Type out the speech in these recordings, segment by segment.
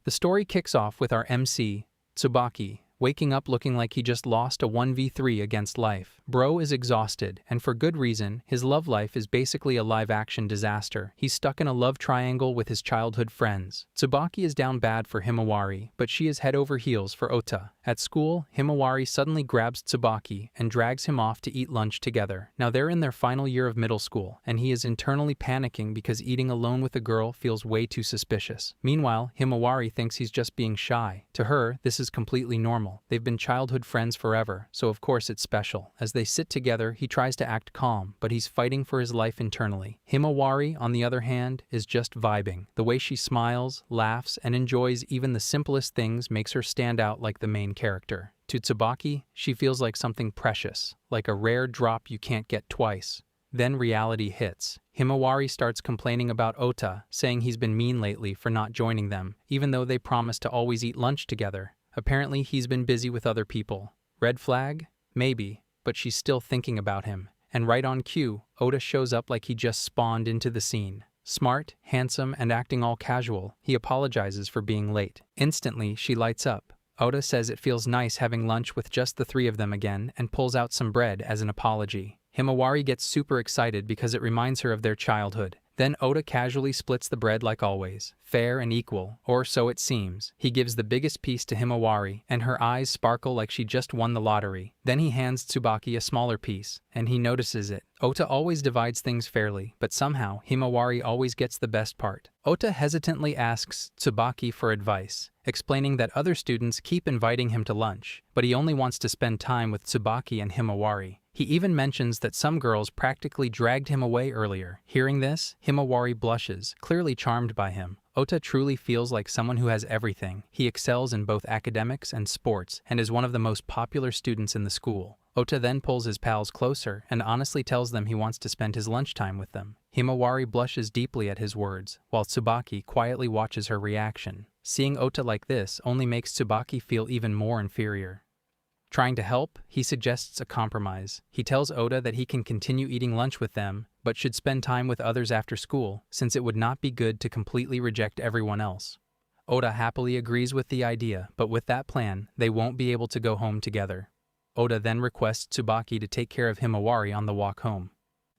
The story kicks off with our MC, Tsubaki, waking up looking like he just lost a 1v3 against life. Bro is exhausted, and for good reason. His love life is basically a live-action disaster. He's stuck in a love triangle with his childhood friends. Tsubaki is down bad for Himawari, but she is head over heels for Ota. At school, Himawari suddenly grabs Tsubaki and drags him off to eat lunch together. Now they're in their final year of middle school, and he is internally panicking because eating alone with a girl feels way too suspicious. Meanwhile, Himawari thinks he's just being shy. To her, this is completely normal. They've been childhood friends forever, so of course it's special. As they sit together, he tries to act calm, but he's fighting for his life internally. Himawari, on the other hand, is just vibing. The way she smiles, laughs, and enjoys even the simplest things makes her stand out like the main character. To Tsubaki, she feels like something precious, like a rare drop you can't get twice. Then reality hits. Himawari starts complaining about Ota, saying he's been mean lately for not joining them, even though they promised to always eat lunch together. Apparently, he's been busy with other people. Red flag? Maybe, but she's still thinking about him. And right on cue, Ota shows up like he just spawned into the scene. Smart, handsome, and acting all casual, he apologizes for being late. Instantly, she lights up. Ota says it feels nice having lunch with just the three of them again and pulls out some bread as an apology. Himawari gets super excited because it reminds her of their childhood. Then Ota casually splits the bread like always, fair and equal, or so it seems. He gives the biggest piece to Himawari, and her eyes sparkle like she just won the lottery. Then he hands Tsubaki a smaller piece, and he notices it. Ota always divides things fairly, but somehow Himawari always gets the best part. Ota hesitantly asks Tsubaki for advice, explaining that other students keep inviting him to lunch, but he only wants to spend time with Tsubaki and Himawari. He even mentions that some girls practically dragged him away earlier. Hearing this, Himawari blushes, clearly charmed by him. Ota truly feels like someone who has everything. He excels in both academics and sports, and is one of the most popular students in the school. Ota then pulls his pals closer and honestly tells them he wants to spend his lunchtime with them. Himawari blushes deeply at his words, while Tsubaki quietly watches her reaction. Seeing Ota like this only makes Tsubaki feel even more inferior. Trying to help, he suggests a compromise. He tells Ota that he can continue eating lunch with them, but should spend time with others after school, since it would not be good to completely reject everyone else. Ota happily agrees with the idea, but with that plan, they won't be able to go home together. Ota then requests Tsubaki to take care of Himawari on the walk home.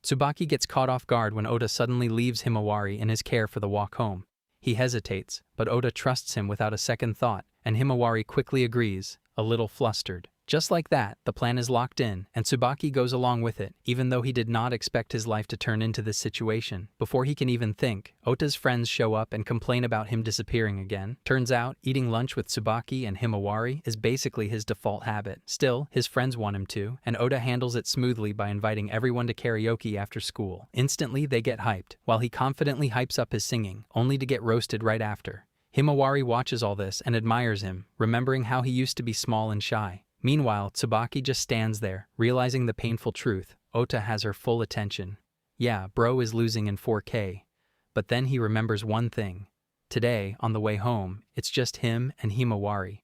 Tsubaki gets caught off guard when Ota suddenly leaves Himawari in his care for the walk home. He hesitates, but Ota trusts him without a second thought, and Himawari quickly agrees, a little flustered. Just like that, the plan is locked in, and Tsubaki goes along with it, even though he did not expect his life to turn into this situation. Before he can even think, Ota's friends show up and complain about him disappearing again. Turns out, eating lunch with Tsubaki and Himawari is basically his default habit. Still, his friends want him to, and Ota handles it smoothly by inviting everyone to karaoke after school. Instantly, they get hyped, while he confidently hypes up his singing, only to get roasted right after. Himawari watches all this and admires him, remembering how he used to be small and shy. Meanwhile, Tsubaki just stands there, realizing the painful truth. Ota has her full attention. Yeah, bro is losing in 4K. But then he remembers one thing. Today, on the way home, it's just him and Himawari.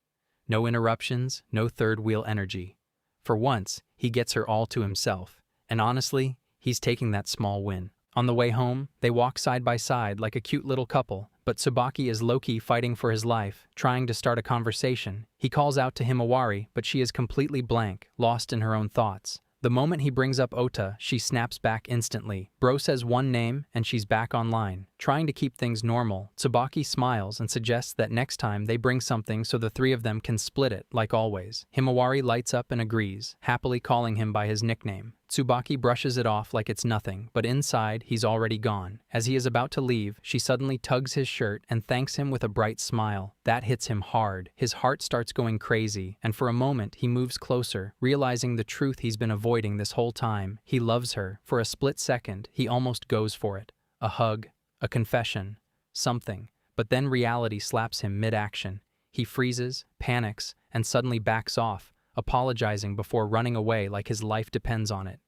No interruptions, no third wheel energy. For once, he gets her all to himself. And honestly, he's taking that small win. On the way home, they walk side by side like a cute little couple, but Tsubaki is low-key fighting for his life, trying to start a conversation. He calls out to Himawari, but she is completely blank, lost in her own thoughts. The moment he brings up Ota, she snaps back instantly. Bro says one name, and she's back online. Trying to keep things normal, Tsubaki smiles and suggests that next time they bring something so the three of them can split it, like always. Himawari lights up and agrees, happily calling him by his nickname. Tsubaki brushes it off like it's nothing, but inside, he's already gone. As he is about to leave, she suddenly tugs his shirt and thanks him with a bright smile. That hits him hard. His heart starts going crazy, and for a moment, he moves closer, realizing the truth he's been avoiding this whole time. He loves her. For a split second, he almost goes for it. A hug, a confession, something. But then reality slaps him mid-action. He freezes, panics, and suddenly backs off, apologizing before running away like his life depends on it.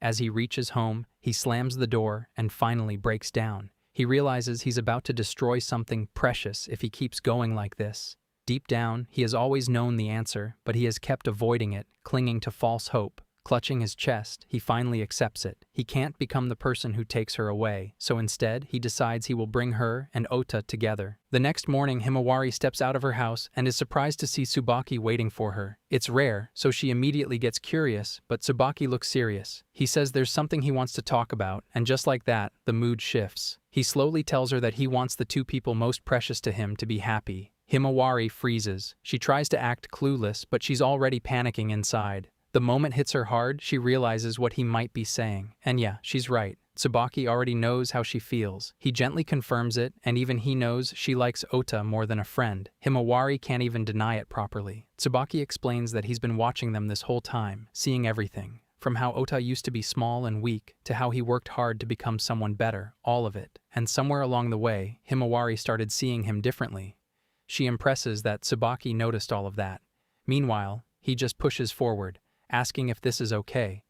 As he reaches home, he slams the door and finally breaks down. He realizes he's about to destroy something precious if he keeps going like this. Deep down, he has always known the answer, but he has kept avoiding it, clinging to false hope, Clutching his chest, he finally accepts it. He can't become the person who takes her away, so instead, he decides he will bring her and Ota together. The next morning, Himawari steps out of her house and is surprised to see Tsubaki waiting for her. It's rare, so she immediately gets curious, but Tsubaki looks serious. He says there's something he wants to talk about, and just like that, the mood shifts. He slowly tells her that he wants the two people most precious to him to be happy. Himawari freezes. She tries to act clueless, but she's already panicking inside. The moment hits her hard, she realizes what he might be saying. And yeah, she's right. Tsubaki already knows how she feels. He gently confirms it, and even he knows she likes Ota more than a friend. Himawari can't even deny it properly. Tsubaki explains that he's been watching them this whole time, seeing everything. From how Ota used to be small and weak, to how he worked hard to become someone better, all of it. And somewhere along the way, Himawari started seeing him differently. She impresses that Tsubaki noticed all of that. Meanwhile, he just pushes forward, asking if this is okay.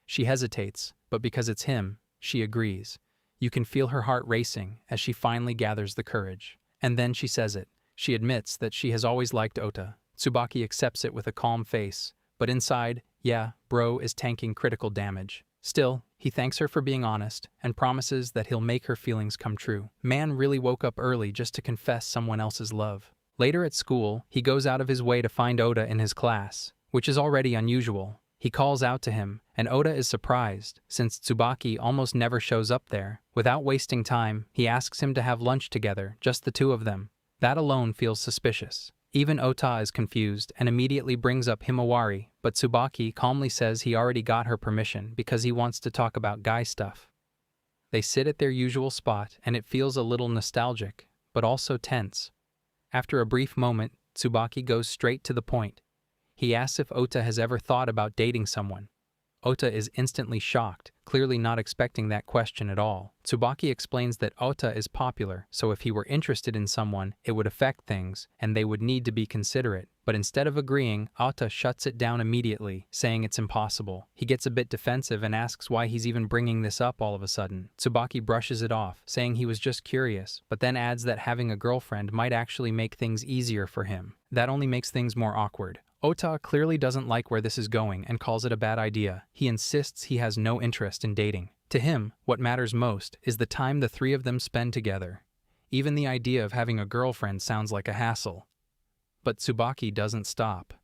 She hesitates, but because it's him, she agrees. You can feel her heart racing as she finally gathers the courage. And then she says it. She admits that she has always liked Ota. Tsubaki accepts it with a calm face, but inside, yeah, bro is tanking critical damage. Still, he thanks her for being honest and promises that he'll make her feelings come true. Man really woke up early just to confess someone else's love. Later at school, he goes out of his way to find Ota in his class, which is already unusual. He calls out to him, and Ota is surprised, since Tsubaki almost never shows up there. Without wasting time, he asks him to have lunch together, just the two of them. That alone feels suspicious. Even Ota is confused and immediately brings up Himawari, but Tsubaki calmly says he already got her permission because he wants to talk about guy stuff. They sit at their usual spot, and it feels a little nostalgic, but also tense. After a brief moment, Tsubaki goes straight to the point. He asks if Ota has ever thought about dating someone. Ota is instantly shocked, clearly not expecting that question at all. Tsubaki explains that Ota is popular, so if he were interested in someone, it would affect things, and they would need to be considerate. But instead of agreeing, Ota shuts it down immediately, saying it's impossible. He gets a bit defensive and asks why he's even bringing this up all of a sudden. Tsubaki brushes it off, saying he was just curious, but then adds that having a girlfriend might actually make things easier for him. That only makes things more awkward. Ota clearly doesn't like where this is going and calls it a bad idea. He insists he has no interest in dating. To him, what matters most is the time the three of them spend together. Even the idea of having a girlfriend sounds like a hassle. But Tsubaki doesn't stop.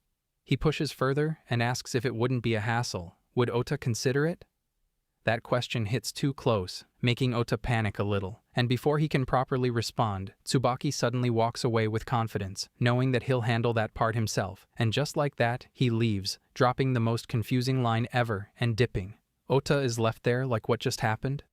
He pushes further and asks if it wouldn't be a hassle. Would Ota consider it? That question hits too close, making Ota panic a little. And before he can properly respond, Tsubaki suddenly walks away with confidence, knowing that he'll handle that part himself. And just like that, he leaves, dropping the most confusing line ever and dipping. Ota is left there like what just happened?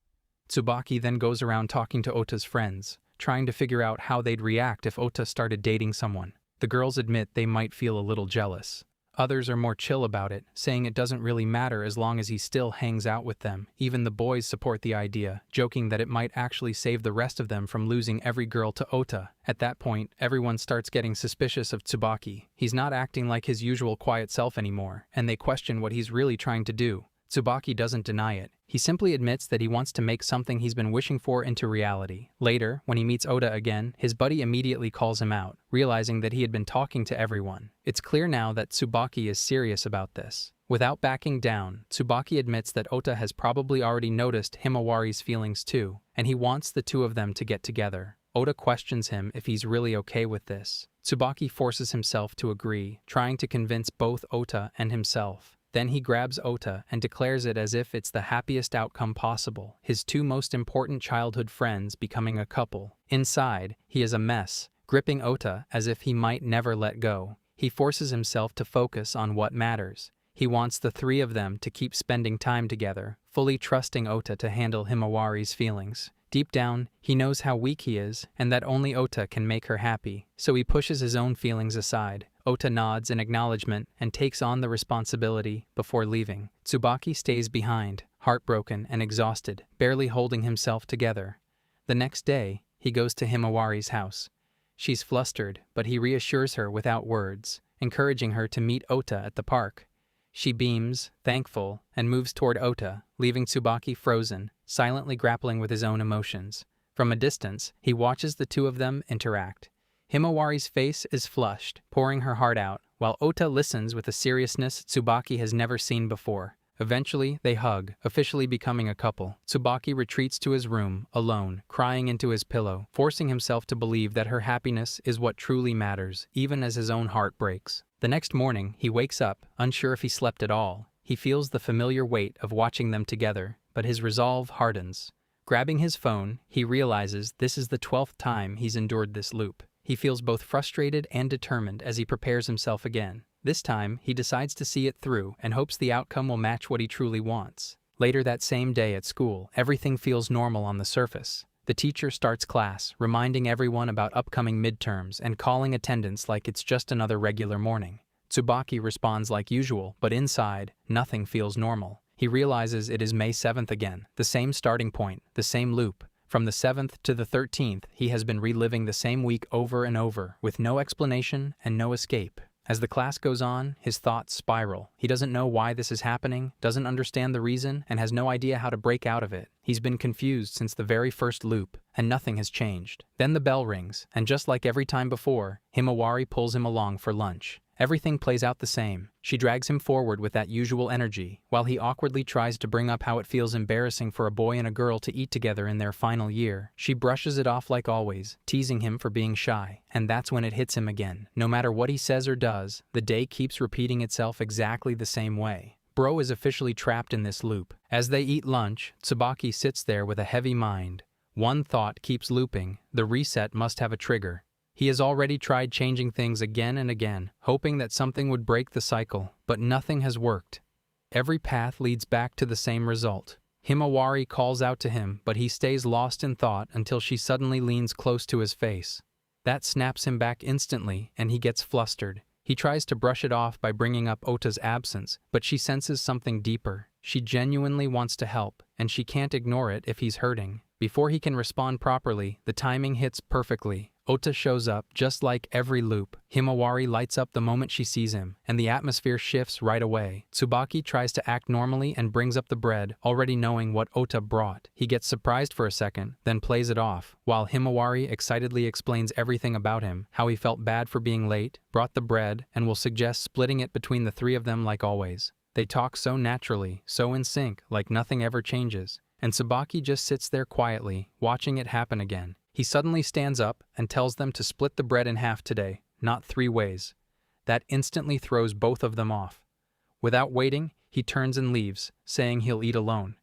Tsubaki then goes around talking to Ota's friends, trying to figure out how they'd react if Ota started dating someone. The girls admit they might feel a little jealous. Others are more chill about it, saying it doesn't really matter as long as he still hangs out with them. Even the boys support the idea, joking that it might actually save the rest of them from losing every girl to Ota. At that point, everyone starts getting suspicious of Tsubaki. He's not acting like his usual quiet self anymore, and they question what he's really trying to do. Tsubaki doesn't deny it. He simply admits that he wants to make something he's been wishing for into reality. Later, when he meets Ota again, his buddy immediately calls him out, realizing that he had been talking to everyone. It's clear now that Tsubaki is serious about this. Without backing down, Tsubaki admits that Ota has probably already noticed Himawari's feelings too, and he wants the two of them to get together. Ota questions him if he's really okay with this. Tsubaki forces himself to agree, trying to convince both Ota and himself. Then he grabs Ota and declares it as if it's the happiest outcome possible, his two most important childhood friends becoming a couple. Inside, he is a mess, gripping Ota as if he might never let go. He forces himself to focus on what matters. He wants the three of them to keep spending time together, fully trusting Ota to handle Himawari's feelings. Deep down, he knows how weak he is and that only Ota can make her happy, so he pushes his own feelings aside. Ota nods in acknowledgement and takes on the responsibility before leaving. Tsubaki stays behind, heartbroken and exhausted, barely holding himself together. The next day, he goes to Himawari's house. She's flustered, but he reassures her without words, encouraging her to meet Ota at the park. She beams, thankful, and moves toward Ota, leaving Tsubaki frozen, silently grappling with his own emotions. From a distance, he watches the two of them interact. Himawari's face is flushed, pouring her heart out, while Ota listens with a seriousness Tsubaki has never seen before. Eventually, they hug, officially becoming a couple. Tsubaki retreats to his room, alone, crying into his pillow, forcing himself to believe that her happiness is what truly matters, even as his own heart breaks. The next morning, he wakes up, unsure if he slept at all. He feels the familiar weight of watching them together, but his resolve hardens. Grabbing his phone, he realizes this is the 12th time he's endured this loop. He feels both frustrated and determined as he prepares himself again. This time, he decides to see it through and hopes the outcome will match what he truly wants. Later that same day at school, everything feels normal on the surface. The teacher starts class, reminding everyone about upcoming midterms and calling attendance like it's just another regular morning. Tsubaki responds like usual, but inside, nothing feels normal. He realizes it is May 7th again, the same starting point, the same loop. From the 7th to the 13th, he has been reliving the same week over and over, with no explanation and no escape. As the class goes on, his thoughts spiral. He doesn't know why this is happening, doesn't understand the reason, and has no idea how to break out of it. He's been confused since the very first loop, and nothing has changed. Then the bell rings, and just like every time before, Himawari pulls him along for lunch. Everything plays out the same. She drags him forward with that usual energy, while he awkwardly tries to bring up how it feels embarrassing for a boy and a girl to eat together in their final year. She brushes it off like always, teasing him for being shy, and that's when it hits him again. No matter what he says or does, the day keeps repeating itself exactly the same way. Bro is officially trapped in this loop. As they eat lunch, Tsubaki sits there with a heavy mind. One thought keeps looping: the reset must have a trigger. He has already tried changing things again and again, hoping that something would break the cycle, but nothing has worked. Every path leads back to the same result. Himawari calls out to him, but he stays lost in thought until she suddenly leans close to his face. That snaps him back instantly, and he gets flustered. He tries to brush it off by bringing up Ota's absence, but she senses something deeper. She genuinely wants to help, and she can't ignore it if he's hurting. Before he can respond properly, the timing hits perfectly. Ota shows up, just like every loop. Himawari lights up the moment she sees him, and the atmosphere shifts right away. Tsubaki tries to act normally and brings up the bread, already knowing what Ota brought. He gets surprised for a second, then plays it off, while Himawari excitedly explains everything about him, how he felt bad for being late, brought the bread, and will suggest splitting it between the three of them like always. They talk so naturally, so in sync, like nothing ever changes. And Tsubaki just sits there quietly, watching it happen again. He suddenly stands up and tells them to split the bread in half today, not 3 ways. That instantly throws both of them off. Without waiting, he turns and leaves, saying he'll eat alone.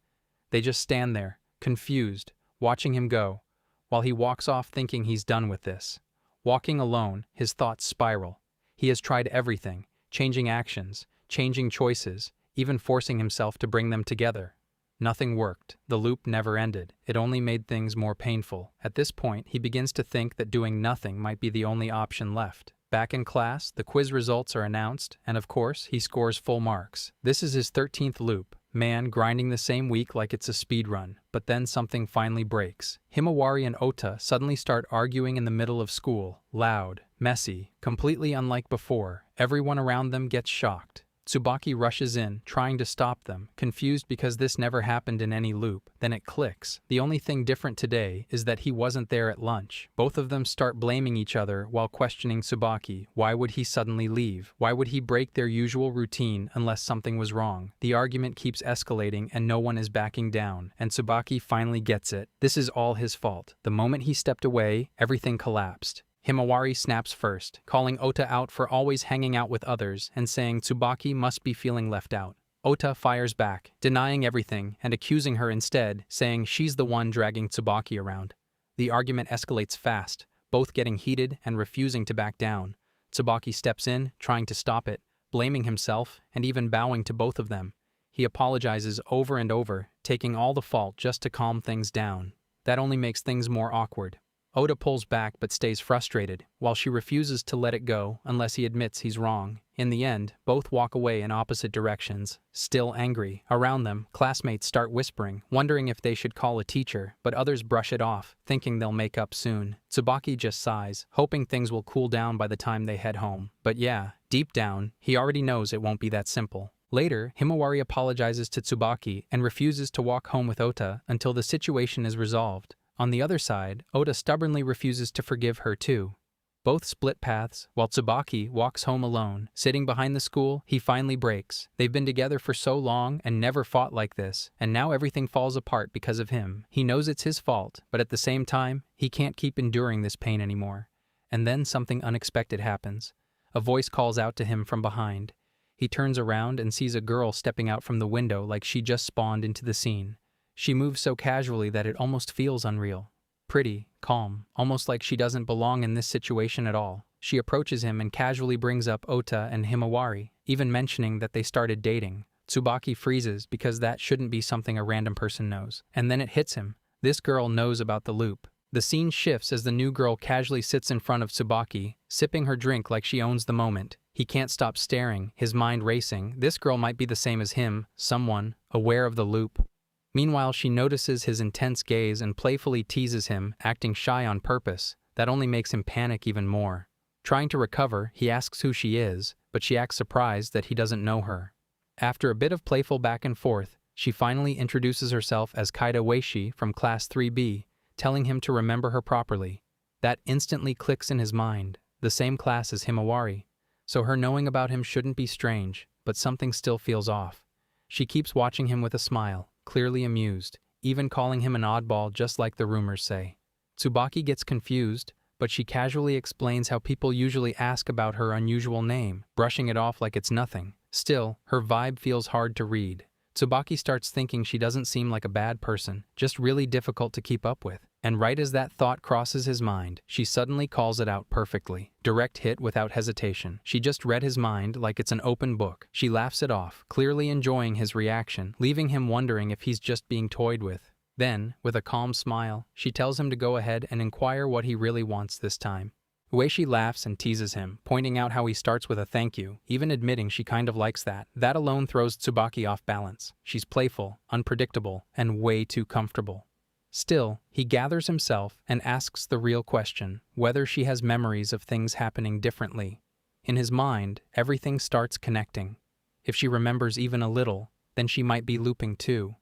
They just stand there, confused, watching him go, while he walks off thinking he's done with this. Walking alone, his thoughts spiral. He has tried everything, changing actions, changing choices, even forcing himself to bring them together. Nothing worked. The loop never ended. It only made things more painful. At this point, he begins to think that doing nothing might be the only option left. Back in class, the quiz results are announced, and of course, he scores full marks. This is his 13th loop. Man grinding the same week like it's a speed run. But then something finally breaks. Himawari and Ota suddenly start arguing in the middle of school. Loud, messy, completely unlike before. Everyone around them gets shocked. Tsubaki rushes in, trying to stop them, confused because this never happened in any loop. Then it clicks. The only thing different today is that he wasn't there at lunch. Both of them start blaming each other while questioning Tsubaki. Why would he suddenly leave? Why would he break their usual routine unless something was wrong? The argument keeps escalating and no one is backing down, and Tsubaki finally gets it. This is all his fault. The moment he stepped away, everything collapsed. Himawari snaps first, calling Ota out for always hanging out with others and saying Tsubaki must be feeling left out. Ota fires back, denying everything and accusing her instead, saying she's the one dragging Tsubaki around. The argument escalates fast, both getting heated and refusing to back down. Tsubaki steps in, trying to stop it, blaming himself and even bowing to both of them. He apologizes over and over, taking all the fault just to calm things down. That only makes things more awkward. Ota pulls back but stays frustrated, while she refuses to let it go unless he admits he's wrong. In the end, both walk away in opposite directions, still angry. Around them, classmates start whispering, wondering if they should call a teacher, but others brush it off, thinking they'll make up soon. Tsubaki just sighs, hoping things will cool down by the time they head home. But yeah, deep down, he already knows it won't be that simple. Later, Himawari apologizes to Tsubaki and refuses to walk home with Ota until the situation is resolved. On the other side, Ota stubbornly refuses to forgive her too. Both split paths, while Tsubaki walks home alone. Sitting behind the school, he finally breaks. They've been together for so long and never fought like this, and now everything falls apart because of him. He knows it's his fault, but at the same time, he can't keep enduring this pain anymore. And then something unexpected happens. A voice calls out to him from behind. He turns around and sees a girl stepping out from the window like she just spawned into the scene. She moves so casually that it almost feels unreal. Pretty, calm, almost like she doesn't belong in this situation at all. She approaches him and casually brings up Ota and Himawari, even mentioning that they started dating. Tsubaki freezes because that shouldn't be something a random person knows. And then it hits him. This girl knows about the loop. The scene shifts as the new girl casually sits in front of Tsubaki, sipping her drink like she owns the moment. He can't stop staring, his mind racing. This girl might be the same as him, someone, aware of the loop. Meanwhile, she notices his intense gaze and playfully teases him, acting shy on purpose. That only makes him panic even more. Trying to recover, he asks who she is, but she acts surprised that he doesn't know her. After a bit of playful back and forth, she finally introduces herself as Kaida Weishi from Class 3B, telling him to remember her properly. That instantly clicks in his mind, the same class as Himawari. So her knowing about him shouldn't be strange, but something still feels off. She keeps watching him with a smile, clearly amused, even calling him an oddball just like the rumors say. Tsubaki gets confused, but she casually explains how people usually ask about her unusual name, brushing it off like it's nothing. Still, her vibe feels hard to read. Tsubaki starts thinking she doesn't seem like a bad person, just really difficult to keep up with. And right as that thought crosses his mind, she suddenly calls it out perfectly. Direct hit without hesitation. She just read his mind like it's an open book. She laughs it off, clearly enjoying his reaction, leaving him wondering if he's just being toyed with. Then, with a calm smile, she tells him to go ahead and inquire what he really wants this time. Ueshi laughs and teases him, pointing out how he starts with a thank you, even admitting she kind of likes that. That alone throws Tsubaki off balance. She's playful, unpredictable, and way too comfortable. Still, he gathers himself and asks the real question, whether she has memories of things happening differently. In his mind, everything starts connecting. If she remembers even a little, then she might be looping too.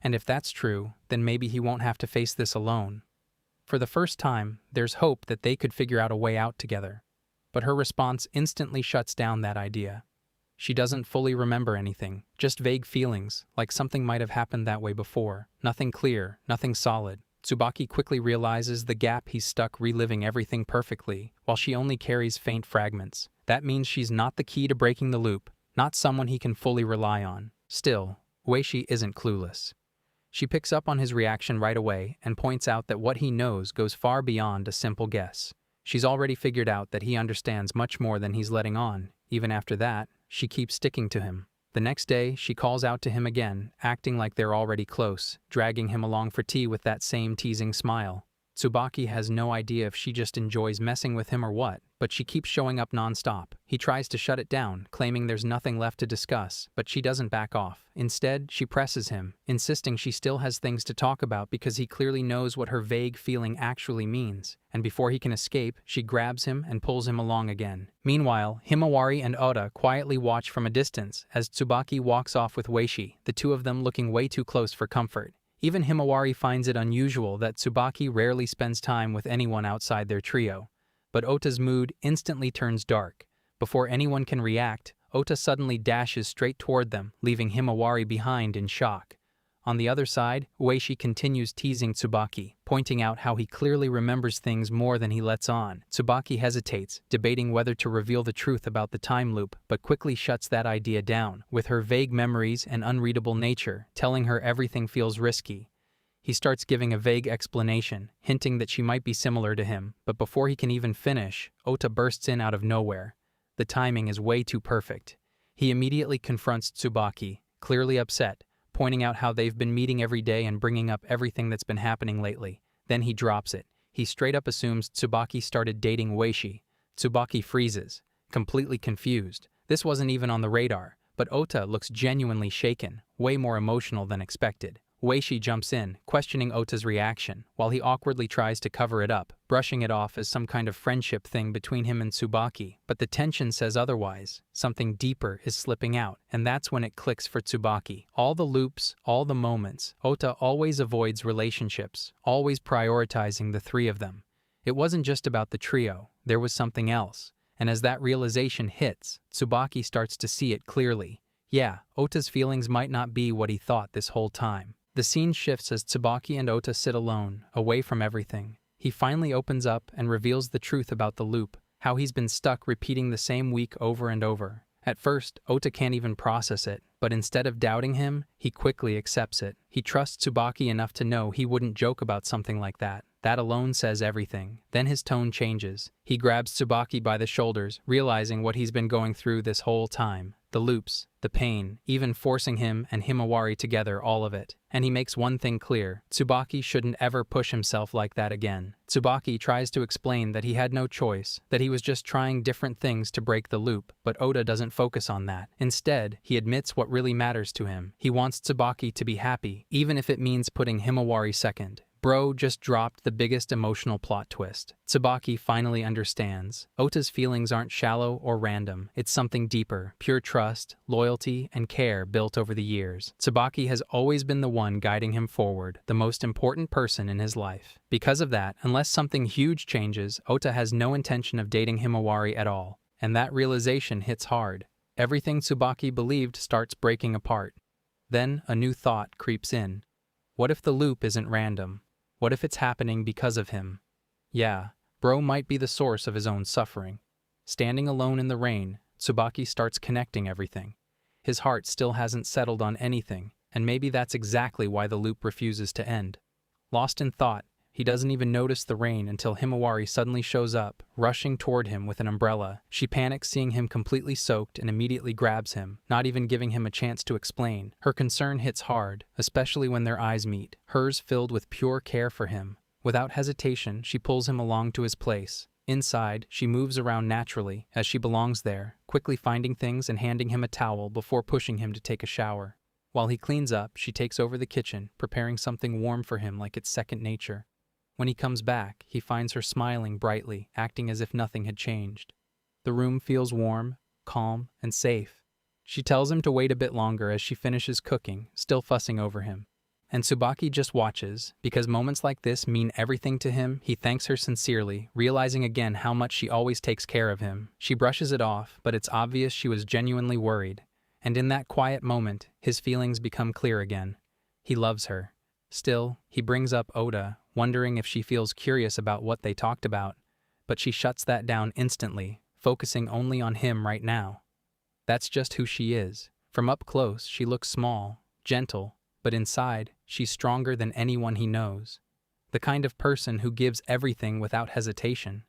And if that's true, then maybe he won't have to face this alone. For the first time, there's hope that they could figure out a way out together. But her response instantly shuts down that idea. She doesn't fully remember anything, just vague feelings, like something might have happened that way before. Nothing clear, nothing solid. Tsubaki quickly realizes the gap he's stuck reliving everything perfectly, while she only carries faint fragments. That means she's not the key to breaking the loop, not someone he can fully rely on. Still, Ueshi isn't clueless. She picks up on his reaction right away and points out that what he knows goes far beyond a simple guess. She's already figured out that he understands much more than he's letting on. Even after that, she keeps sticking to him. The next day, she calls out to him again, acting like they're already close, dragging him along for tea with that same teasing smile. Tsubaki has no idea if she just enjoys messing with him or what, but she keeps showing up nonstop. He tries to shut it down, claiming there's nothing left to discuss, but she doesn't back off. Instead, she presses him, insisting she still has things to talk about because he clearly knows what her vague feeling actually means. And before he can escape, she grabs him and pulls him along again. Meanwhile, Himawari and Ota quietly watch from a distance as Tsubaki walks off with Weishi, the two of them looking way too close for comfort. Even Himawari finds it unusual that Tsubaki rarely spends time with anyone outside their trio. But Ota's mood instantly turns dark. Before anyone can react, Ota suddenly dashes straight toward them, leaving Himawari behind in shock. On the other side, Ueshi continues teasing Tsubaki, pointing out how he clearly remembers things more than he lets on. Tsubaki hesitates, debating whether to reveal the truth about the time loop, but quickly shuts that idea down. With her vague memories and unreadable nature, telling her everything feels risky. He starts giving a vague explanation, hinting that she might be similar to him, but before he can even finish, Ota bursts in out of nowhere. The timing is way too perfect. He immediately confronts Tsubaki, clearly upset, pointing out how they've been meeting every day and bringing up everything that's been happening lately. Then he drops it. He straight up assumes Tsubaki started dating Ueshi. Tsubaki freezes, completely confused. This wasn't even on the radar, but Ota looks genuinely shaken, way more emotional than expected. Ueshi jumps in, questioning Ota's reaction, while he awkwardly tries to cover it up, brushing it off as some kind of friendship thing between him and Tsubaki. But the tension says otherwise. Something deeper is slipping out, and that's when it clicks for Tsubaki. All the loops, all the moments, Ota always avoids relationships, always prioritizing the three of them. It wasn't just about the trio. There was something else, and as that realization hits, Tsubaki starts to see it clearly. Yeah, Ota's feelings might not be what he thought this whole time. The scene shifts as Tsubaki and Ota sit alone, away from everything. He finally opens up and reveals the truth about the loop, how he's been stuck repeating the same week over and over. At first, Ota can't even process it, but instead of doubting him, he quickly accepts it. He trusts Tsubaki enough to know he wouldn't joke about something like that. That alone says everything. Then his tone changes. He grabs Tsubaki by the shoulders, realizing what he's been going through this whole time. The loops, the pain, even forcing him and Himawari together, all of it. And he makes one thing clear: Tsubaki shouldn't ever push himself like that again. Tsubaki tries to explain that he had no choice, that he was just trying different things to break the loop, but Ota doesn't focus on that. Instead, he admits what really matters to him. He wants Tsubaki to be happy, even if it means putting Himawari second. Bro just dropped the biggest emotional plot twist. Tsubaki finally understands. Ota's feelings aren't shallow or random. It's something deeper, pure trust, loyalty, and care built over the years. Tsubaki has always been the one guiding him forward, the most important person in his life. Because of that, unless something huge changes, Ota has no intention of dating Himawari at all. And that realization hits hard. Everything Tsubaki believed starts breaking apart. Then a new thought creeps in. What if the loop isn't random? What if it's happening because of him? Yeah, bro might be the source of his own suffering. Standing alone in the rain, Tsubaki starts connecting everything. His heart still hasn't settled on anything, and maybe that's exactly why the loop refuses to end. Lost in thought, he doesn't even notice the rain until Himawari suddenly shows up, rushing toward him with an umbrella. She panics seeing him completely soaked and immediately grabs him, not even giving him a chance to explain. Her concern hits hard, especially when their eyes meet, hers filled with pure care for him. Without hesitation, she pulls him along to his place. Inside, she moves around naturally, as she belongs there, quickly finding things and handing him a towel before pushing him to take a shower. While he cleans up, she takes over the kitchen, preparing something warm for him like it's second nature. When he comes back, he finds her smiling brightly, acting as if nothing had changed. The room feels warm, calm, and safe. She tells him to wait a bit longer as she finishes cooking, still fussing over him. And Tsubaki just watches, because moments like this mean everything to him. He thanks her sincerely, realizing again how much she always takes care of him. She brushes it off, but it's obvious she was genuinely worried. And in that quiet moment, his feelings become clear again. He loves her. Still, he brings up Ota, wondering if she feels curious about what they talked about, but she shuts that down instantly, focusing only on him right now. That's just who she is. From up close, she looks small, gentle, but inside, she's stronger than anyone he knows. The kind of person who gives everything without hesitation.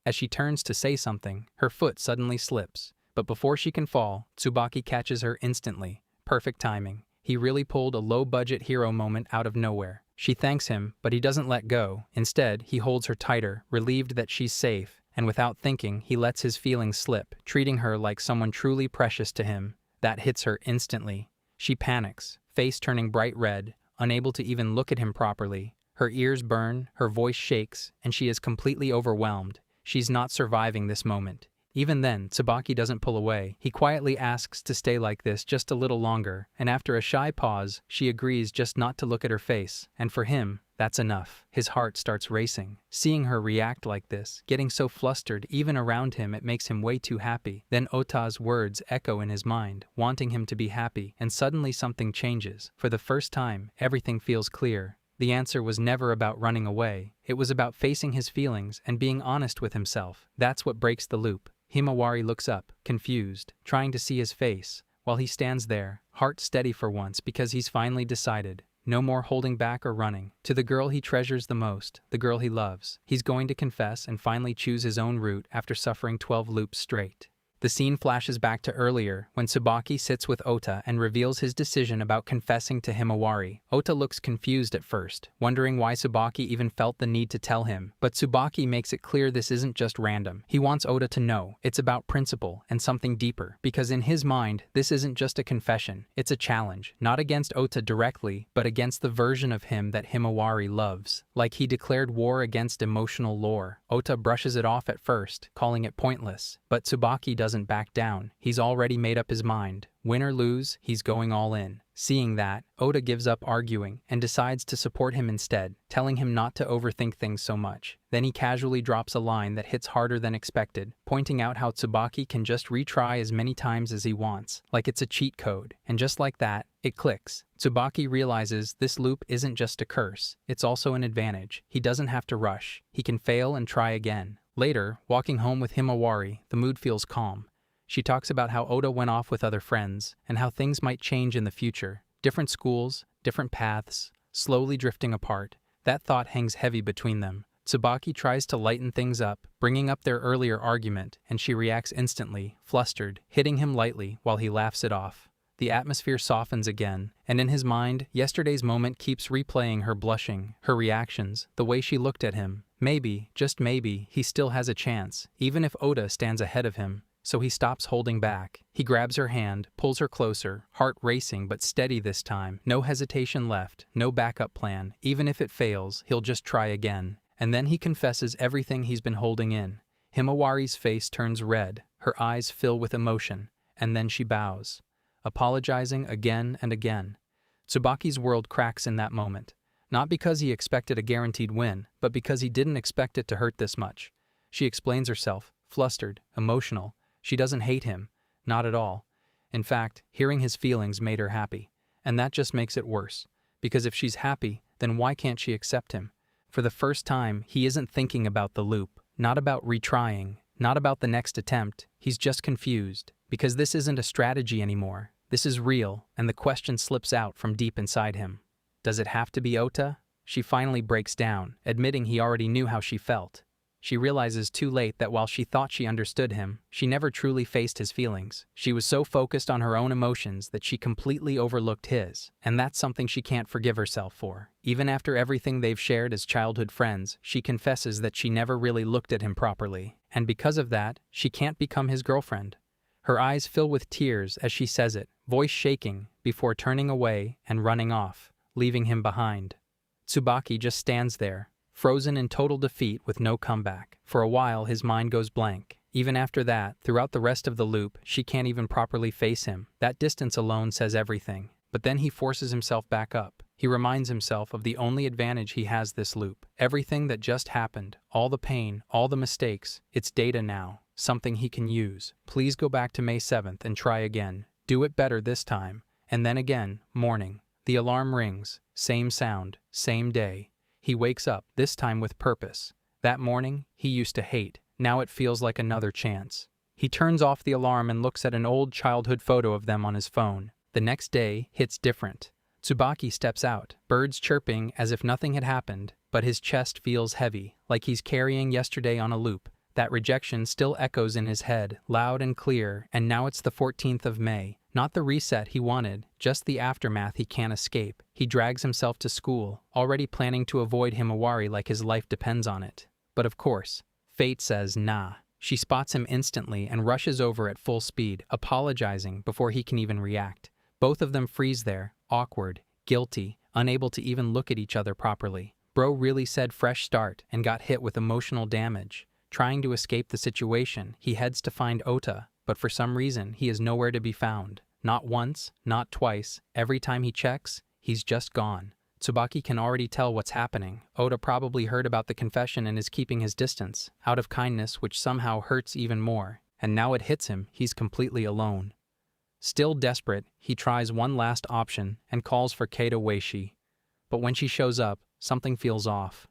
As she turns to say something, her foot suddenly slips, but before she can fall, Tsubaki catches her instantly. Perfect timing. He really pulled a low-budget hero moment out of nowhere. She thanks him, but he doesn't let go. Instead, he holds her tighter, relieved that she's safe, and without thinking, he lets his feelings slip, treating her like someone truly precious to him. That hits her instantly. She panics, face turning bright red, unable to even look at him properly. Her ears burn, her voice shakes, and she is completely overwhelmed. She's not surviving this moment. Even then, Tsubaki doesn't pull away. He quietly asks to stay like this just a little longer, and after a shy pause, she agrees just not to look at her face, and for him, that's enough. His heart starts racing. Seeing her react like this, getting so flustered even around him, it makes him way too happy. Then Ota's words echo in his mind, wanting him to be happy, and suddenly something changes. For the first time, everything feels clear. The answer was never about running away. It was about facing his feelings and being honest with himself. That's what breaks the loop. Himawari looks up, confused, trying to see his face, while he stands there, heart steady for once because he's finally decided. No more holding back or running. To the girl he treasures the most, the girl he loves, he's going to confess and finally choose his own route after suffering 12 loops straight. The scene flashes back to earlier, when Tsubaki sits with Ota and reveals his decision about confessing to Himawari. Ota looks confused at first, wondering why Tsubaki even felt the need to tell him, but Tsubaki makes it clear this isn't just random. He wants Ota to know it's about principle and something deeper, because in his mind, this isn't just a confession, it's a challenge, not against Ota directly, but against the version of him that Himawari loves. Like he declared war against emotional lore. Ota brushes it off at first, calling it pointless, but Tsubaki doesn't doesn't back down. He's already made up his mind. Win or lose, he's going all in. Seeing that, Oda gives up arguing and decides to support him instead, telling him not to overthink things so much. Then he casually drops a line that hits harder than expected, pointing out how Tsubaki can just retry as many times as he wants, like it's a cheat code. And just like that, it clicks. Tsubaki realizes this loop isn't just a curse, it's also an advantage. He doesn't have to rush. He can fail and try again. Later, walking home with Himawari, the mood feels calm. She talks about how Oda went off with other friends, and how things might change in the future. Different schools, different paths, slowly drifting apart. That thought hangs heavy between them. Tsubaki tries to lighten things up, bringing up their earlier argument, and she reacts instantly, flustered, hitting him lightly while he laughs it off. The atmosphere softens again, and in his mind, yesterday's moment keeps replaying her blushing, her reactions, the way she looked at him. Maybe, just maybe, he still has a chance, even if Oda stands ahead of him. So he stops holding back. He grabs her hand, pulls her closer, heart racing but steady this time. No hesitation left, no backup plan. Even if it fails, he'll just try again. And then he confesses everything he's been holding in. Himawari's face turns red, her eyes fill with emotion, and then she bows, apologizing again and again. Tsubaki's world cracks in that moment. Not because he expected a guaranteed win, but because he didn't expect it to hurt this much. She explains herself, flustered, emotional. She doesn't hate him, not at all. In fact, hearing his feelings made her happy. And that just makes it worse. Because if she's happy, then why can't she accept him? For the first time, he isn't thinking about the loop, not about retrying, not about the next attempt. He's just confused. Because this isn't a strategy anymore. This is real, and the question slips out from deep inside him. Does it have to be Ota? She finally breaks down, admitting he already knew how she felt. She realizes too late that while she thought she understood him, she never truly faced his feelings. She was so focused on her own emotions that she completely overlooked his, and that's something she can't forgive herself for. Even after everything they've shared as childhood friends, she confesses that she never really looked at him properly, and because of that, she can't become his girlfriend. Her eyes fill with tears as she says it, voice shaking, before turning away and running off, leaving him behind. Tsubaki just stands there, frozen in total defeat with no comeback. For a while, his mind goes blank. Even after that, throughout the rest of the loop, she can't even properly face him. That distance alone says everything. But then he forces himself back up. He reminds himself of the only advantage he has this loop. Everything that just happened, all the pain, all the mistakes, it's data now, something he can use. Please go back to May 7th and try again. Do it better this time. And then again, morning. The alarm rings. Same sound, same day. He wakes up, this time with purpose. That morning, he used to hate. Now it feels like another chance. He turns off the alarm and looks at an old childhood photo of them on his phone. The next day hits different. Tsubaki steps out, birds chirping as if nothing had happened, but his chest feels heavy, like he's carrying yesterday on a loop. That rejection still echoes in his head, loud and clear, and now it's the 14th of May. Not the reset he wanted, just the aftermath he can't escape. He drags himself to school, already planning to avoid Himawari like his life depends on it. But of course, fate says nah. She spots him instantly and rushes over at full speed, apologizing before he can even react. Both of them freeze there, awkward, guilty, unable to even look at each other properly. Bro really said fresh start and got hit with emotional damage. Trying to escape the situation, he heads to find Ota, but for some reason, he is nowhere to be found. Not once, not twice. Every time he checks, he's just gone. Tsubaki can already tell what's happening. Oda probably heard about the confession and is keeping his distance, out of kindness, which somehow hurts even more. And now it hits him, he's completely alone. Still desperate, he tries one last option and calls for Keita Weishi. But when she shows up, something feels off.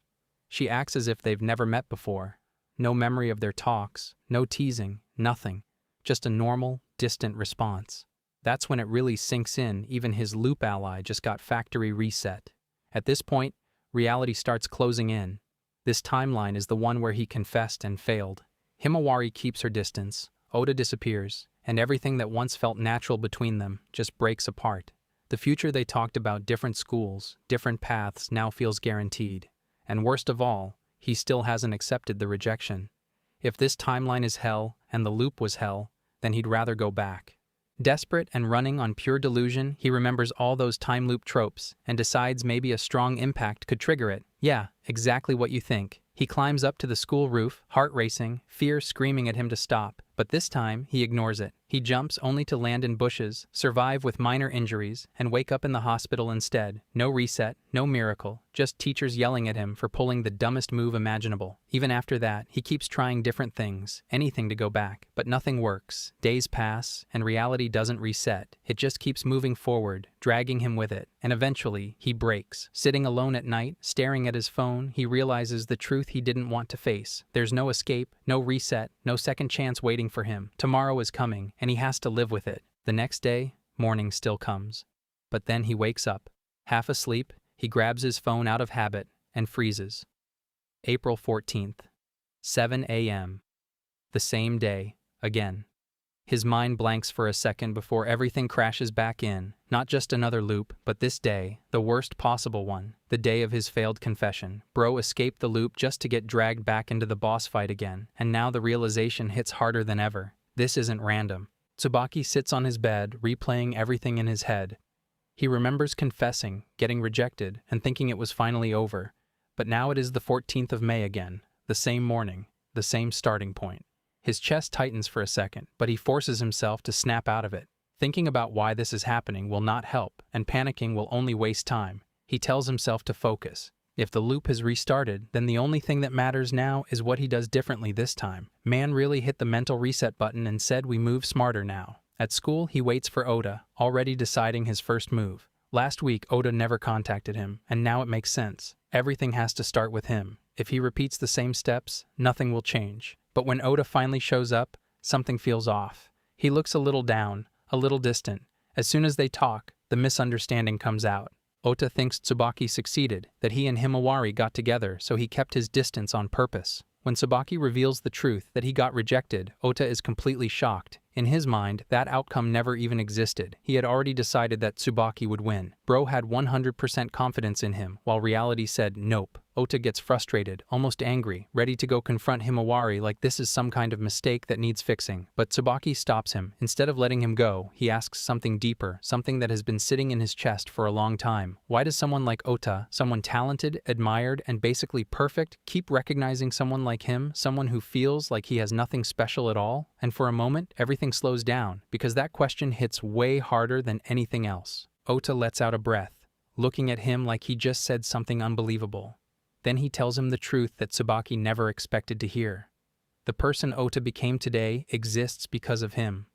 She acts as if they've never met before. No memory of their talks, no teasing, nothing. Just a normal, distant response. That's when it really sinks in, even his loop ally just got factory reset. At this point, reality starts closing in. This timeline is the one where he confessed and failed. Himawari keeps her distance, Oda disappears, and everything that once felt natural between them just breaks apart. The future they talked about, different schools, different paths, now feels guaranteed. And worst of all, he still hasn't accepted the rejection. If this timeline is hell, and the loop was hell, then he'd rather go back. Desperate and running on pure delusion, he remembers all those time loop tropes and decides maybe a strong impact could trigger it. Yeah, exactly what you think. He climbs up to the school roof, heart racing, fear screaming at him to stop. But this time, he ignores it. He jumps only to land in bushes, survive with minor injuries, and wake up in the hospital instead. No reset, no miracle, just teachers yelling at him for pulling the dumbest move imaginable. Even after that, he keeps trying different things, anything to go back. But nothing works. Days pass, and reality doesn't reset. It just keeps moving forward, dragging him with it. And eventually, he breaks. Sitting alone at night, staring at his phone, he realizes the truth he didn't want to face. There's no escape, no reset, no second chance waiting for him. Tomorrow is coming, and he has to live with it. The next day, morning still comes. But then he wakes up. Half asleep, he grabs his phone out of habit and freezes. April 14th, 7 a.m. The same day, again. His mind blanks for a second before everything crashes back in. Not just another loop, but this day, the worst possible one. The day of his failed confession. Bro escaped the loop just to get dragged back into the boss fight again, and now the realization hits harder than ever. This isn't random. Tsubaki sits on his bed, replaying everything in his head. He remembers confessing, getting rejected, and thinking it was finally over. But now it is the 14th of May again, the same morning, the same starting point. His chest tightens for a second, but he forces himself to snap out of it. Thinking about why this is happening will not help, and panicking will only waste time. He tells himself to focus. If the loop has restarted, then the only thing that matters now is what he does differently this time. Man really hit the mental reset button and said we move smarter now. At school, he waits for Ota, already deciding his first move. Last week, Ota never contacted him, and now it makes sense. Everything has to start with him. If he repeats the same steps, nothing will change. But when Ota finally shows up, something feels off. He looks a little down, a little distant. As soon as they talk, the misunderstanding comes out. Ota thinks Tsubaki succeeded, that he and Himawari got together, so he kept his distance on purpose. When Tsubaki reveals the truth that he got rejected, Ota is completely shocked. In his mind, that outcome never even existed. He had already decided that Tsubaki would win. Bro had 100% confidence in him, while reality said nope. Ota gets frustrated, almost angry, ready to go confront Himawari like this is some kind of mistake that needs fixing. But Tsubaki stops him. Instead of letting him go, he asks something deeper, something that has been sitting in his chest for a long time. Why does someone like Ota, someone talented, admired, and basically perfect, keep recognizing someone like him, someone who feels like he has nothing special at all? And for a moment, everything slows down, because that question hits way harder than anything else. Ota lets out a breath, looking at him like he just said something unbelievable. Then he tells him the truth that Tsubaki never expected to hear. The person Ota became today exists because of him.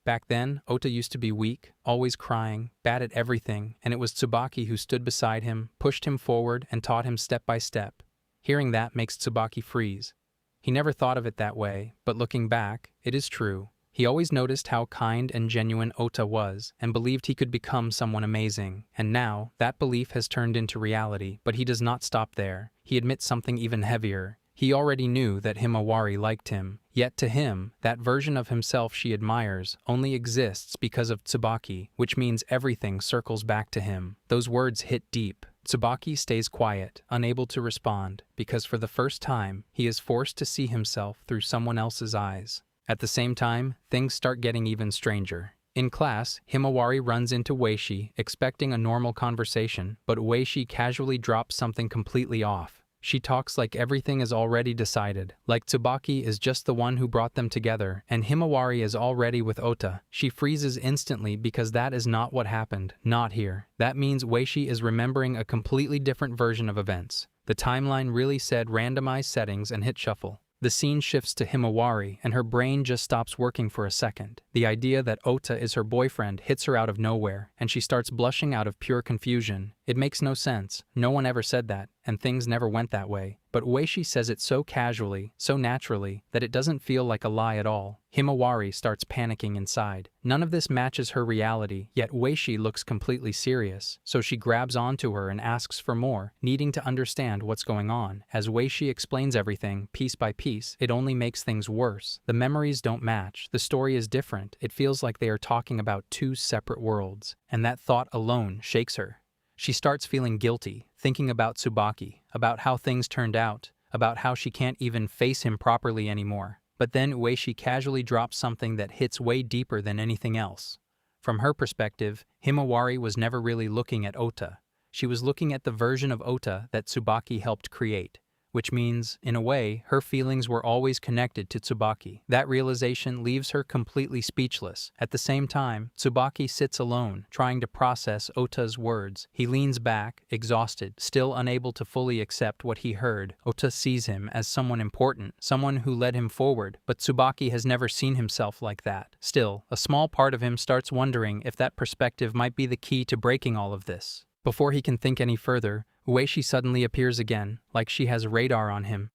Back then, Ota used to be weak, always crying, bad at everything, and it was Tsubaki who stood beside him, pushed him forward, and taught him step by step. Hearing that makes Tsubaki freeze. He never thought of it that way, but looking back, it is true. He always noticed how kind and genuine Ota was, and believed he could become someone amazing. And now, that belief has turned into reality, but he does not stop there. He admits something even heavier. He already knew that Himawari liked him, yet to him, that version of himself she admires only exists because of Tsubaki, which means everything circles back to him. Those words hit deep. Tsubaki stays quiet, unable to respond, because for the first time, he is forced to see himself through someone else's eyes. At the same time, things start getting even stranger. In class, Himawari runs into Weishi, expecting a normal conversation, but Weishi casually drops something completely off. She talks like everything is already decided, like Tsubaki is just the one who brought them together, and Himawari is already with Ota. She freezes instantly because that is not what happened, not here. That means Weishi is remembering a completely different version of events. The timeline really said randomize settings and hit shuffle. The scene shifts to Himawari, and her brain just stops working for a second. The idea that Ota is her boyfriend hits her out of nowhere, and she starts blushing out of pure confusion. It makes no sense. No one ever said that, and things never went that way. But Weishi says it so casually, so naturally, that it doesn't feel like a lie at all. Himawari starts panicking inside. None of this matches her reality, yet Weishi looks completely serious, so she grabs onto her and asks for more, needing to understand what's going on. As Weishi explains everything, piece by piece, it only makes things worse. The memories don't match, the story is different, it feels like they are talking about two separate worlds, and that thought alone shakes her. She starts feeling guilty, thinking about Tsubaki, about how things turned out, about how she can't even face him properly anymore. But then Weishi casually drops something that hits way deeper than anything else. From her perspective, Himawari was never really looking at Ota. She was looking at the version of Ota that Tsubaki helped create, which means, in a way, her feelings were always connected to Tsubaki. That realization leaves her completely speechless. At the same time, Tsubaki sits alone, trying to process Ota's words. He leans back, exhausted, still unable to fully accept what he heard. Ota sees him as someone important, someone who led him forward, but Tsubaki has never seen himself like that. Still, a small part of him starts wondering if that perspective might be the key to breaking all of this. Before he can think any further, Ueshi suddenly appears again, like she has radar on him.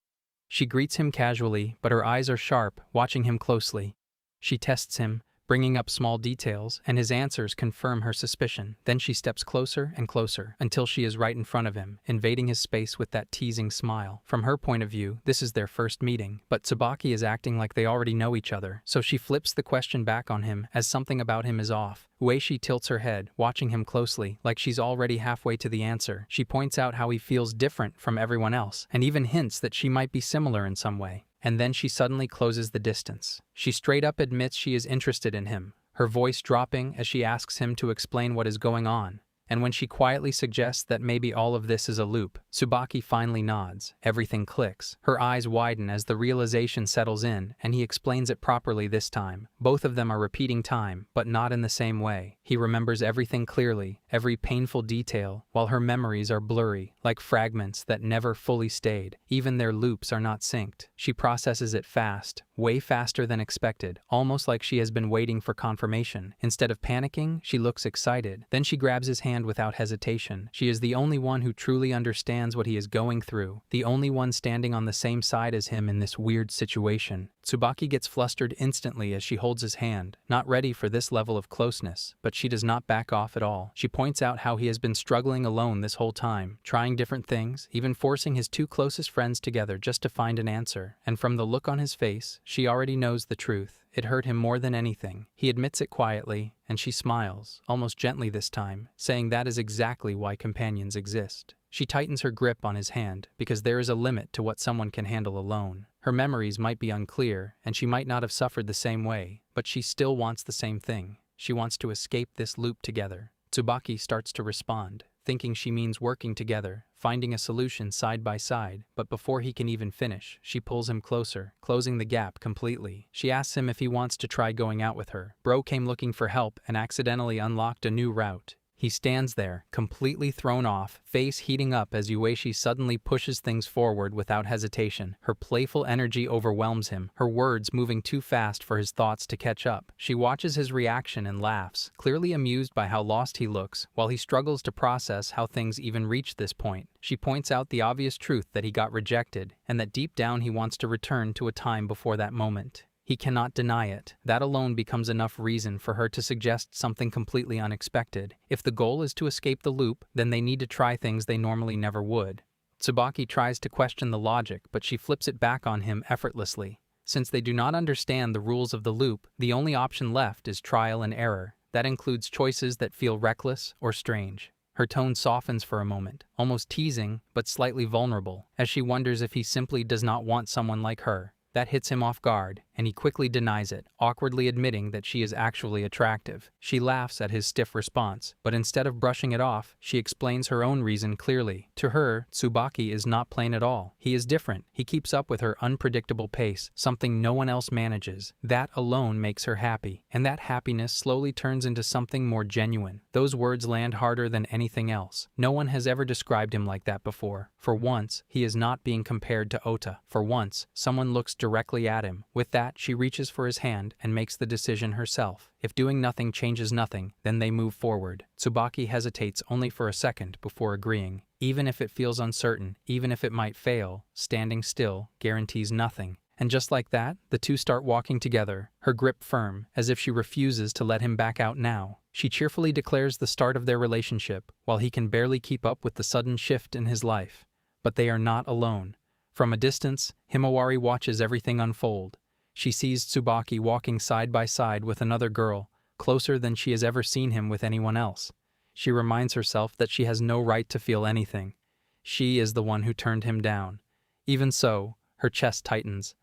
She greets him casually, but her eyes are sharp, watching him closely. She tests him, bringing up small details, and his answers confirm her suspicion. Then she steps closer and closer, until she is right in front of him, invading his space with that teasing smile. From her point of view, this is their first meeting, but Tsubaki is acting like they already know each other, so she flips the question back on him, as something about him is off. Ueshi tilts her head, watching him closely, like she's already halfway to the answer. She points out how he feels different from everyone else, and even hints that she might be similar in some way. And then she suddenly closes the distance. She straight up admits she is interested in him, her voice dropping as she asks him to explain what is going on. And when she quietly suggests that maybe all of this is a loop, Tsubaki finally nods. Everything clicks. Her eyes widen as the realization settles in, and he explains it properly this time. Both of them are repeating time, but not in the same way. He remembers everything clearly, every painful detail, while her memories are blurry, like fragments that never fully stayed. Even their loops are not synced. She processes it fast, way faster than expected, almost like she has been waiting for confirmation. Instead of panicking, she looks excited. Then she grabs his hand without hesitation. She is the only one who truly understands what he is going through, the only one standing on the same side as him in this weird situation. Tsubaki gets flustered instantly as she holds his hand, not ready for this level of closeness, but she does not back off at all. She points out how he has been struggling alone this whole time, trying different things, even forcing his two closest friends together just to find an answer. And from the look on his face, she already knows the truth. It hurt him more than anything. He admits it quietly, and she smiles, almost gently this time, saying that is exactly why companions exist. She tightens her grip on his hand, because there is a limit to what someone can handle alone. Her memories might be unclear, and she might not have suffered the same way, but she still wants the same thing. She wants to escape this loop together. Tsubaki starts to respond, thinking she means working together, finding a solution side by side, but before he can even finish, she pulls him closer, closing the gap completely. She asks him if he wants to try going out with her. Bro came looking for help and accidentally unlocked a new route. He stands there, completely thrown off, face heating up as Ueshi suddenly pushes things forward without hesitation. Her playful energy overwhelms him, her words moving too fast for his thoughts to catch up. She watches his reaction and laughs, clearly amused by how lost he looks, while he struggles to process how things even reached this point. She points out the obvious truth that he got rejected, and that deep down he wants to return to a time before that moment. He cannot deny it. That alone becomes enough reason for her to suggest something completely unexpected. If the goal is to escape the loop, then they need to try things they normally never would. Tsubaki tries to question the logic, but she flips it back on him effortlessly. Since they do not understand the rules of the loop, the only option left is trial and error. That includes choices that feel reckless or strange. Her tone softens for a moment, almost teasing, but slightly vulnerable, as she wonders if he simply does not want someone like her. That hits him off guard, and he quickly denies it, awkwardly admitting that she is actually attractive. She laughs at his stiff response, but instead of brushing it off, she explains her own reason clearly. To her, Tsubaki is not plain at all. He is different. He keeps up with her unpredictable pace, something no one else manages. That alone makes her happy, and that happiness slowly turns into something more genuine. Those words land harder than anything else. No one has ever described him like that before. For once, he is not being compared to Ota. For once, someone looks directly at him. With that, she reaches for his hand and makes the decision herself. If doing nothing changes nothing, then they move forward. Tsubaki hesitates only for a second before agreeing. Even if it feels uncertain, even if it might fail, standing still guarantees nothing. And just like that, the two start walking together, her grip firm, as if she refuses to let him back out now. She cheerfully declares the start of their relationship, while he can barely keep up with the sudden shift in his life. But they are not alone. From a distance, Himawari watches everything unfold. She sees Tsubaki walking side by side with another girl, closer than she has ever seen him with anyone else. She reminds herself that she has no right to feel anything. She is the one who turned him down. Even so, her chest tightens.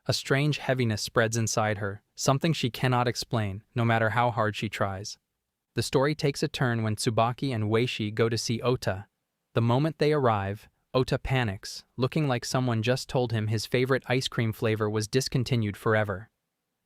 A strange heaviness spreads inside her, something she cannot explain, no matter how hard she tries. The story takes a turn when Tsubaki and Ueshi go to see Ota. The moment they arrive, Ota panics, looking like someone just told him his favorite ice cream flavor was discontinued forever.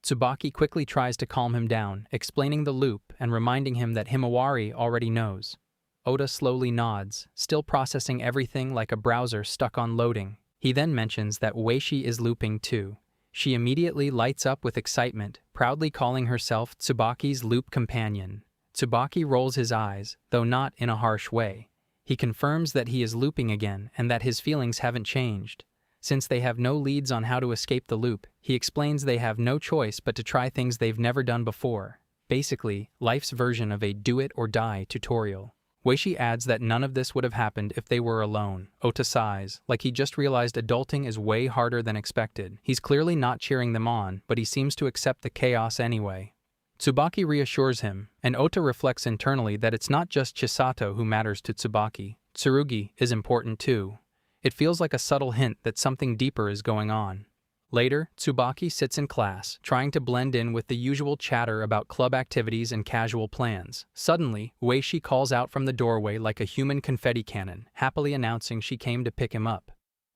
Tsubaki quickly tries to calm him down, explaining the loop and reminding him that Himawari already knows. Ota slowly nods, still processing everything like a browser stuck on loading. He then mentions that Ueshi is looping too. She immediately lights up with excitement, proudly calling herself Tsubaki's loop companion. Tsubaki rolls his eyes, though not in a harsh way. He confirms that he is looping again and that his feelings haven't changed. Since they have no leads on how to escape the loop, he explains they have no choice but to try things they've never done before. Basically, life's version of a do-it-or-die tutorial. Ueshi adds that none of this would have happened if they were alone. Ota sighs, like he just realized adulting is way harder than expected. He's clearly not cheering them on, but he seems to accept the chaos anyway. Tsubaki reassures him, and Ota reflects internally that it's not just Chisato who matters to Tsubaki. Tsurugi is important too. It feels like a subtle hint that something deeper is going on. Later, Tsubaki sits in class, trying to blend in with the usual chatter about club activities and casual plans. Suddenly, Ueshi calls out from the doorway like a human confetti cannon, happily announcing she came to pick him up.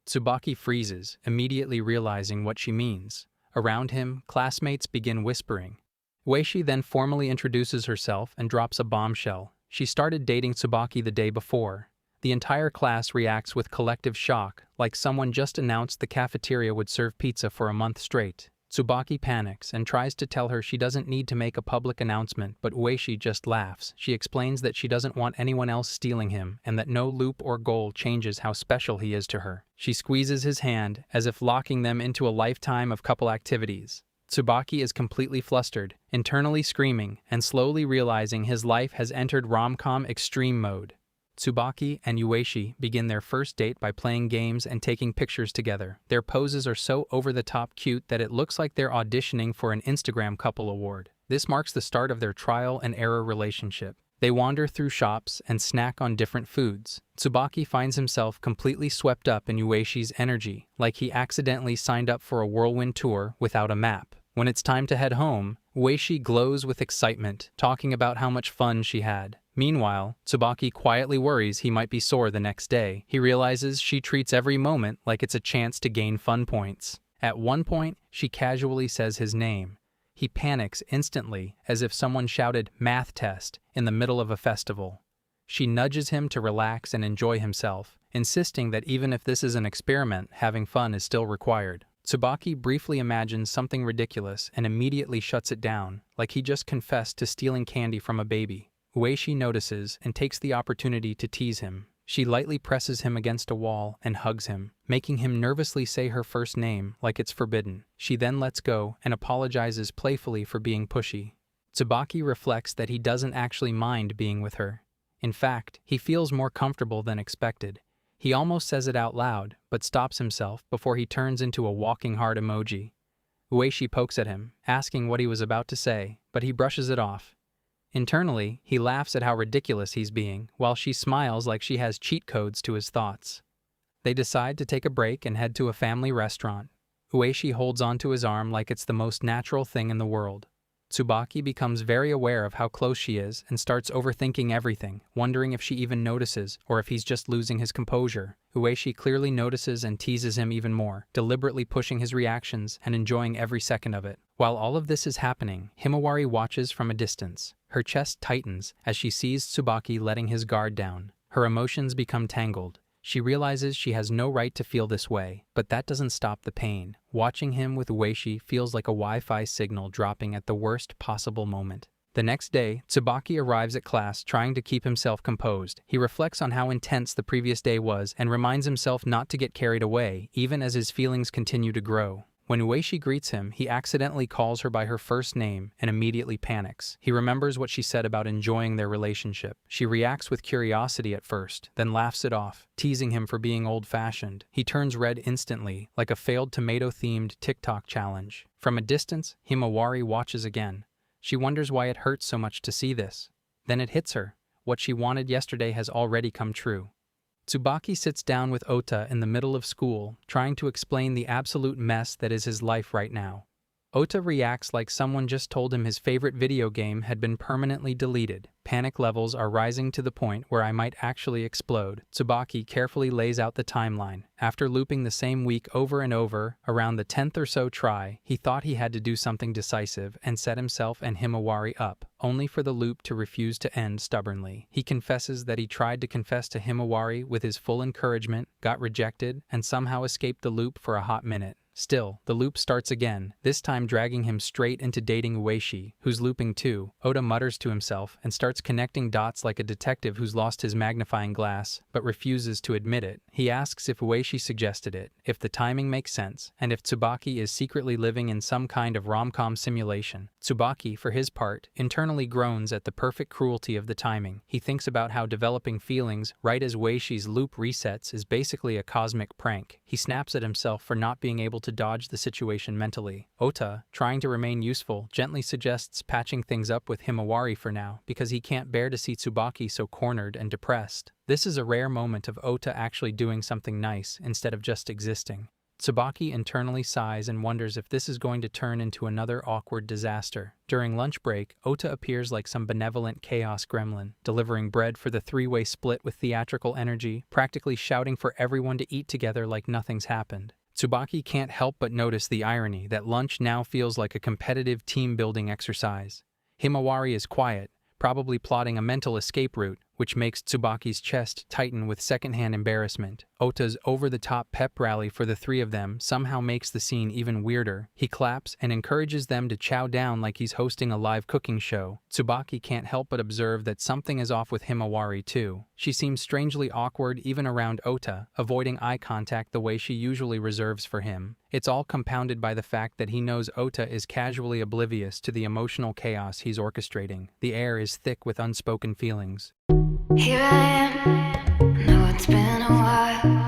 Tsubaki freezes, immediately realizing what she means. Around him, classmates begin whispering. Ueshi then formally introduces herself and drops a bombshell. She started dating Tsubaki the day before. The entire class reacts with collective shock, like someone just announced the cafeteria would serve pizza for a month straight. Tsubaki panics and tries to tell her she doesn't need to make a public announcement, but Ueshi just laughs. She explains that she doesn't want anyone else stealing him and that no loop or goal changes how special he is to her. She squeezes his hand, as if locking them into a lifetime of couple activities. Tsubaki is completely flustered, internally screaming, and slowly realizing his life has entered rom-com extreme mode. Tsubaki and Ueshi begin their first date by playing games and taking pictures together. Their poses are so over-the-top cute that it looks like they're auditioning for an Instagram couple award. This marks the start of their trial-and-error relationship. They wander through shops and snack on different foods. Tsubaki finds himself completely swept up in Ueshi's energy, like he accidentally signed up for a whirlwind tour without a map. When it's time to head home, Ueshi glows with excitement, talking about how much fun she had. Meanwhile, Tsubaki quietly worries he might be sore the next day. He realizes she treats every moment like it's a chance to gain fun points. At one point, she casually says his name. He panics instantly, as if someone shouted "math test" in the middle of a festival. She nudges him to relax and enjoy himself, insisting that even if this is an experiment, having fun is still required. Tsubaki briefly imagines something ridiculous and immediately shuts it down, like he just confessed to stealing candy from a baby. Ueshi notices and takes the opportunity to tease him. She lightly presses him against a wall and hugs him, making him nervously say her first name like it's forbidden. She then lets go and apologizes playfully for being pushy. Tsubaki reflects that he doesn't actually mind being with her. In fact, he feels more comfortable than expected. He almost says it out loud, but stops himself before he turns into a walking heart emoji. Ueshi pokes at him, asking what he was about to say, but he brushes it off. Internally, he laughs at how ridiculous he's being, while she smiles like she has cheat codes to his thoughts. They decide to take a break and head to a family restaurant. Ueshi holds onto his arm like it's the most natural thing in the world. Tsubaki becomes very aware of how close she is and starts overthinking everything, wondering if she even notices or if he's just losing his composure. Ueshi clearly notices and teases him even more, deliberately pushing his reactions and enjoying every second of it. While all of this is happening, Himawari watches from a distance. Her chest tightens as she sees Tsubaki letting his guard down. Her emotions become tangled. She realizes she has no right to feel this way, but that doesn't stop the pain. Watching him with Ueshi feels like a Wi-Fi signal dropping at the worst possible moment. The next day, Tsubaki arrives at class trying to keep himself composed. He reflects on how intense the previous day was and reminds himself not to get carried away, even as his feelings continue to grow. When Ueshi greets him, he accidentally calls her by her first name and immediately panics. He remembers what she said about enjoying their relationship. She reacts with curiosity at first, then laughs it off, teasing him for being old-fashioned. He turns red instantly, like a failed tomato-themed TikTok challenge. From a distance, Himawari watches again. She wonders why it hurts so much to see this. Then it hits her. What she wanted yesterday has already come true. Tsubaki sits down with Ota in the middle of school, trying to explain the absolute mess that is his life right now. Ota reacts like someone just told him his favorite video game had been permanently deleted. Panic levels are rising to the point where I might actually explode. Tsubaki carefully lays out the timeline. After looping the same week over and over, around the 10th or so try, he thought he had to do something decisive and set himself and Himawari up, only for the loop to refuse to end stubbornly. He confesses that he tried to confess to Himawari with his full encouragement, got rejected, and somehow escaped the loop for a hot minute. Still, the loop starts again, this time dragging him straight into dating Ueshi, who's looping too. Ota mutters to himself and starts connecting dots like a detective who's lost his magnifying glass, but refuses to admit it. He asks if Ueshi suggested it, if the timing makes sense, and if Tsubaki is secretly living in some kind of rom-com simulation. Tsubaki, for his part, internally groans at the perfect cruelty of the timing. He thinks about how developing feelings right as Ueshi's loop resets is basically a cosmic prank. He snaps at himself for not being able to dodge the situation mentally. Ota, trying to remain useful, gently suggests patching things up with Himawari for now, because he can't bear to see Tsubaki so cornered and depressed. This is a rare moment of Ota actually doing something nice instead of just existing. Tsubaki internally sighs and wonders if this is going to turn into another awkward disaster. During lunch break, Ota appears like some benevolent chaos gremlin, delivering bread for the three-way split with theatrical energy, practically shouting for everyone to eat together like nothing's happened. Tsubaki can't help but notice the irony that lunch now feels like a competitive team-building exercise. Himawari is quiet, probably plotting a mental escape route, which makes Tsubaki's chest tighten with secondhand embarrassment. Ota's over-the-top pep rally for the three of them somehow makes the scene even weirder. He claps and encourages them to chow down like he's hosting a live cooking show. Tsubaki can't help but observe that something is off with Himawari too. She seems strangely awkward even around Ota, avoiding eye contact the way she usually reserves for him. It's all compounded by the fact that he knows Ota is casually oblivious to the emotional chaos he's orchestrating. The air is thick with unspoken feelings. Here I am, know it's been a while.